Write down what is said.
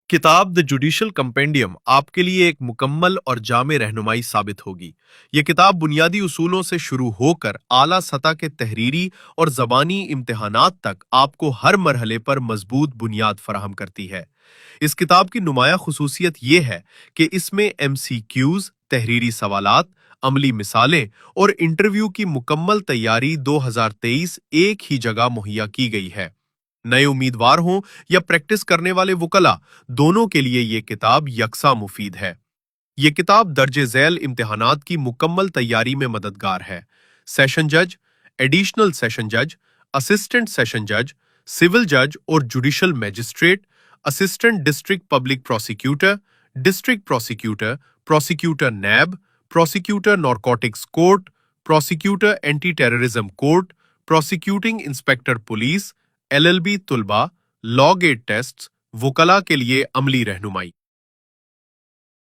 किताब the judicial compendium आपके लिए एक मुकम्मल और जामे रहनुमाई साबित होगी। ये किताब बुनियादी उसूलों से शुरू होकर आला सतह के तहरीरी और जबानी इम्तिहानात तक आपको हर मरहले पर मजबूत बुनियाद फराहम करती है। इस किताब की नुमाया खुसूसियत ये है कि इसमें MCQs, तहरीरी सवालात, अमली मिसालें और इंटरव्यू की मुकम्मल तैयारी 2023 एक ही जगह मुहैया की गई है। नए उम्मीदवार हों या प्रैक्टिस करने वाले वकला, दोनों के लिए ये किताब यकसा मुफीद है। ये किताब दर्जे झैल इम्तिहानात की मुकम्मल तैयारी में मददगार है। सेशन जज, एडिशनल सेशन जज, असिस्टेंट सेशन जज, सिविल जज और judicial magistrate, assistant district public prosecutor, district prosecutor, prosecutor नैब, prosecutor narcotics court, prosecutor anti terrorism court, prosecuting inspector police, LLB तुलबा, law gate test, वकला के लिए अमली रहनुमाई।